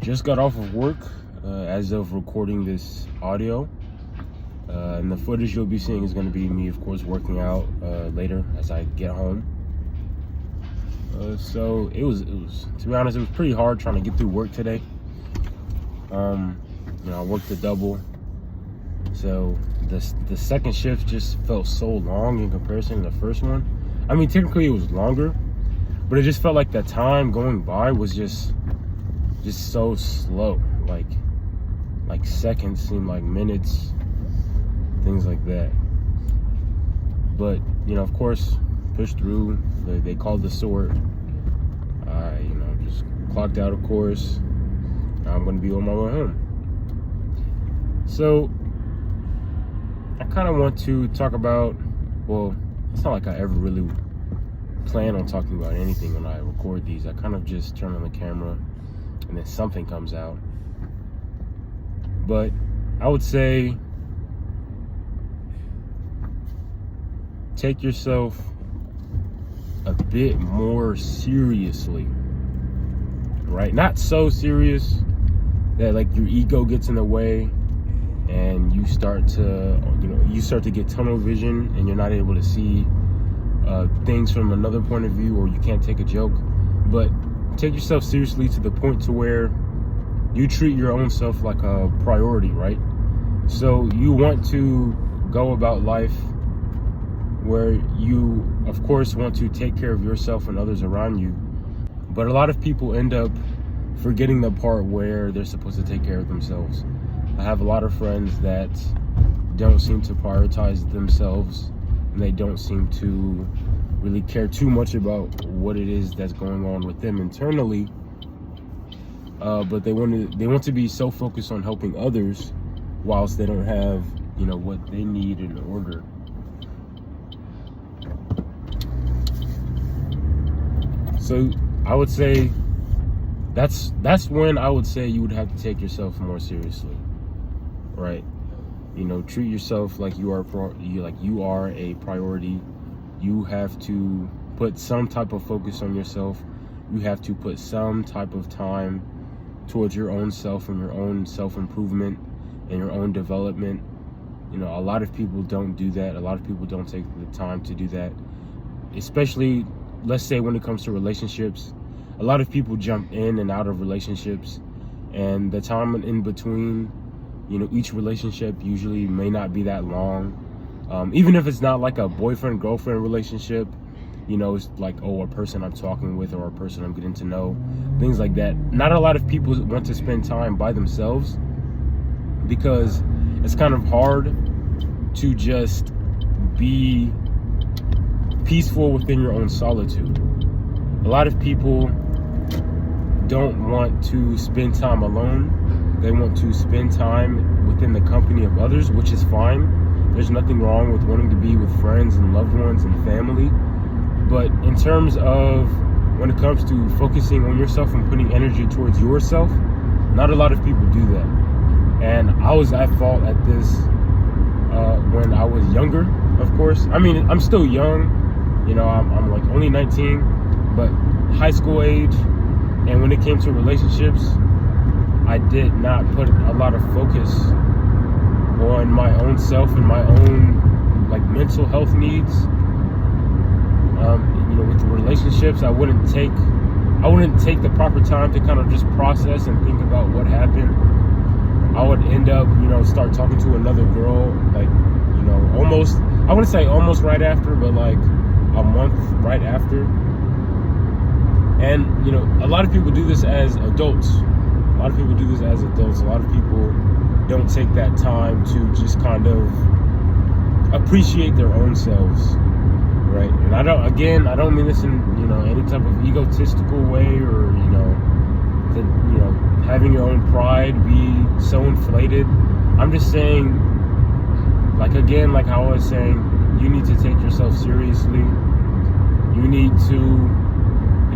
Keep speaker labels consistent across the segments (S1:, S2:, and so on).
S1: Just got off of work as of recording this audio. And the footage you'll be seeing is going to be me, of course, working out later as I get home. So it was, to be honest, it was pretty hard trying to get through work today. I worked a double. So the second shift just felt so long in comparison to the first one. I mean, technically it was longer, but it just felt like the time going by was just so slow. Like seconds seemed like minutes, things like that. But of course, pushed through. They called the sort. I just clocked out, of course. Now I'm going to be on my way home. So I kind of want to talk about, well, it's not like I ever really plan on talking about anything when I record these. I kind of just turn on the camera and then something comes out. But I would say take yourself a bit more seriously, right? Not so serious that like your ego gets in the way and you start to get tunnel vision and you're not able to see things from another point of view, or you can't take a joke. But take yourself seriously to the point to where you treat your own self like a priority, right? So you want to go about life where you, of course, want to take care of yourself and others around you. But a lot of people end up forgetting the part where they're supposed to take care of themselves. I have a lot of friends that don't seem to prioritize themselves, and they don't seem to really care too much about what it is that's going on with them internally. But they want to be so focused on helping others whilst they don't have, what they need in order. So I would say that's when I would say you would have to take yourself more seriously, right? Treat yourself like you are a priority. You have to put some type of focus on yourself. You have to put some type of time towards your own self and your own self-improvement and your own development. A lot of people don't do that. A lot of people don't take the time to do that, especially, let's say, when it comes to relationships. A lot of people jump in and out of relationships, and the time in between, each relationship usually may not be that long. Even if it's not like a boyfriend-girlfriend relationship, it's like, a person I'm talking with or a person I'm getting to know, things like that. Not a lot of people want to spend time by themselves because it's kind of hard to just be peaceful within your own solitude. A lot of people don't want to spend time alone. They want to spend time within the company of others, which is fine. There's nothing wrong with wanting to be with friends and loved ones and family. But in terms of when it comes to focusing on yourself and putting energy towards yourself, not a lot of people do that. And I was at fault at this when I was younger, of course. I mean, I'm still young. I'm like only 19, but high school age. And when it came to relationships, I did not put a lot of focus on my own self and my own mental health needs. With the relationships, I wouldn't take the proper time to kind of just process and think about what happened. I would end up, start talking to another girl, almost, I wouldn't say almost right after, but like a month right after. And, a lot of people do this as adults. A lot of people don't take that time to just kind of appreciate their own selves, right? And I don't mean this in, any type of egotistical way or, having your own pride be so inflated. I'm just saying, like I was saying, you need to take yourself seriously. You need to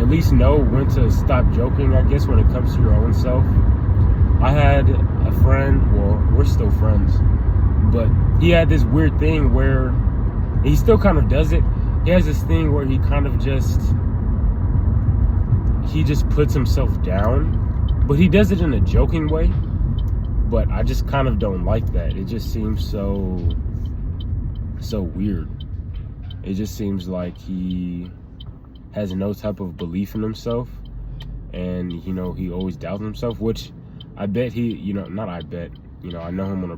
S1: at least know when to stop joking, I guess, when it comes to your own self. I had a friend, well, we're still friends, but he had this weird thing where he still kind of does it. He has this thing where he kind of just puts himself down but he does it in a joking way. But I just kind of don't like that. It just seems so weird. It just seems like he has no type of belief in himself, and he always doubts himself, which I bet not I bet, I know him on a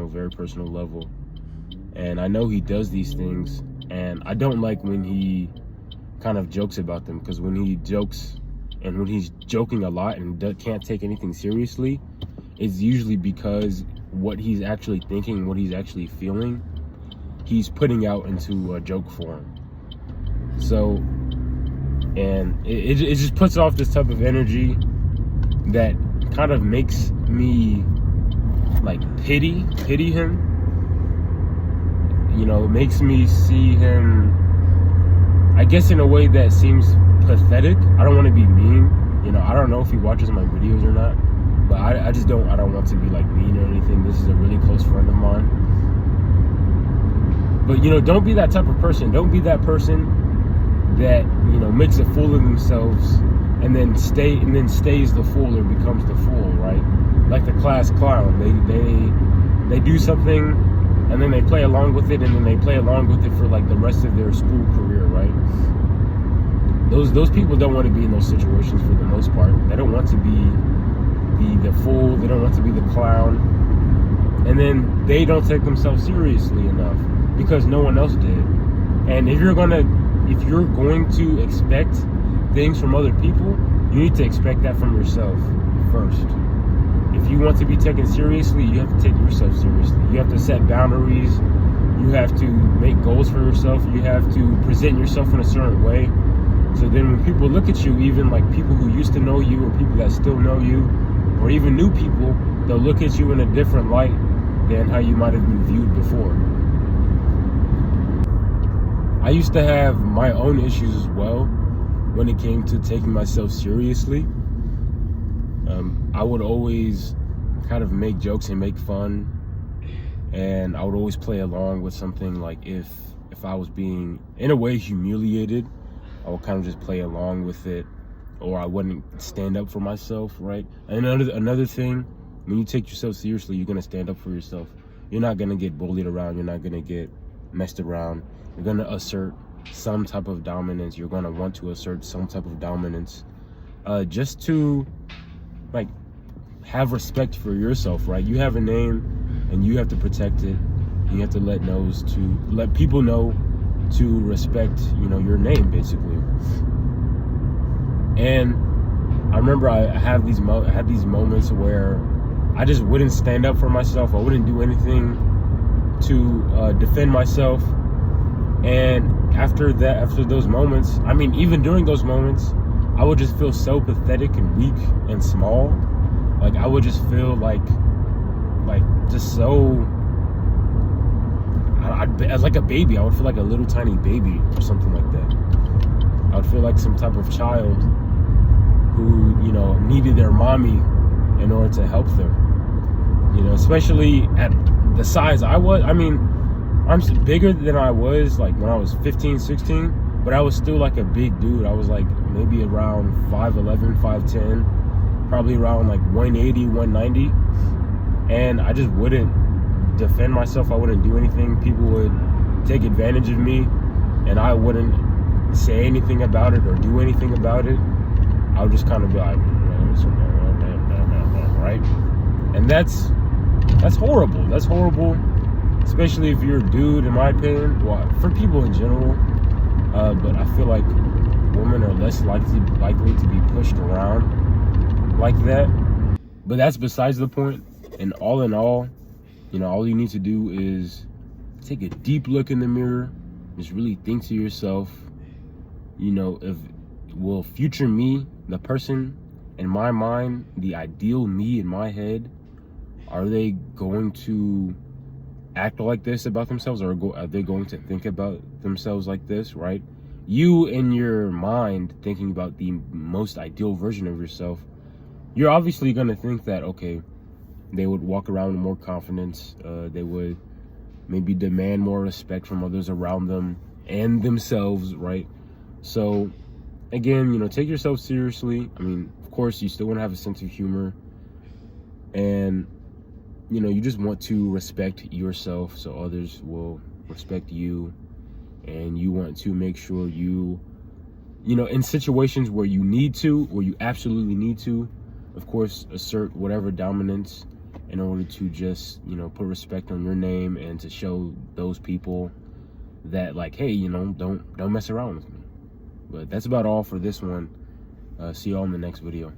S1: very personal level, and I know he does these things, and I don't like when he kind of jokes about them, because when he jokes and when he's joking a lot and can't take anything seriously, it's usually because what he's actually thinking, what he's actually feeling, he's putting out into a joke form. So, and it just puts off this type of energy that kind of makes me like pity him. It makes me see him, I guess, in a way that seems pathetic. I don't want to be mean. I don't know if he watches my videos or not, but I don't want to be like mean or anything. This is a really close friend of mine. But don't be that type of person. Don't be that person that makes a fool of themselves and then stays the fool or becomes the fool, right? Like the class clown. They do something and then they play along with it, and then they play along with it for like the rest of their school career, right? Those people don't want to be in those situations for the most part. They don't want to be the fool. They don't want to be the clown, and then they don't take themselves seriously enough because no one else did. And if you're going to expect things from other people, you need to expect that from yourself first. If you want to be taken seriously, you have to take yourself seriously. You have to set boundaries. You have to make goals for yourself. You have to present yourself in a certain way. So then when people look at you, even like people who used to know you or people that still know you, or even new people, they'll look at you in a different light than how you might have been viewed before. I used to have my own issues as well when it came to taking myself seriously. I would always kind of make jokes and make fun, and I would always play along with something. Like if I was being in a way humiliated, I would kind of just play along with it, or I wouldn't stand up for myself, right? And another thing, when you take yourself seriously, you're gonna stand up for yourself. You're not gonna get bullied around. You're not gonna get messed around. You're gonna assert some type of dominance. You're gonna want to assert some type of dominance, just to like have respect for yourself, right? You have a name, and you have to protect it. You have to let people know to respect, your name, basically. And I remember I had these moments where I just wouldn't stand up for myself. I wouldn't do anything to defend myself. And after those moments, even during those moments, I would just feel so pathetic and weak and small. Like I would just feel like just so, as like a baby. I would feel like a little tiny baby or something like that. I would feel like some type of child who, needed their mommy in order to help them. Especially at the size I was. I'm bigger than I was like when I was 15, 16, but I was still like a big dude. I was like maybe around 5'11", 5'10", probably around like 180, 190. And I just wouldn't defend myself. I wouldn't do anything. People would take advantage of me, and I wouldn't say anything about it or do anything about it. I would just kind of be like, right? And that's horrible. That's horrible, especially if you're a dude, in my opinion. Well, for people in general, but I feel like women are less likely to be pushed around like that. But that's besides the point. And all in all, all you need to do is take a deep look in the mirror. Just really think to yourself, will future me, the person in my mind, the ideal me in my head, are they going to act like this about themselves, or are they going to think about themselves like this, right? You in your mind thinking about the most ideal version of yourself, you're obviously going to think that, okay, they would walk around with more confidence. They would maybe demand more respect from others around them and themselves, right? So, again, take yourself seriously. Of course, you still want to have a sense of humor, and you know, you just want to respect yourself so others will respect you, and you want to make sure you know, in situations where you need to, where you absolutely need to, of course, assert whatever dominance in order to just, you know, put respect on your name and to show those people that, like, hey, you know, don't mess around with me. But that's about all for this one. See y'all in the next video.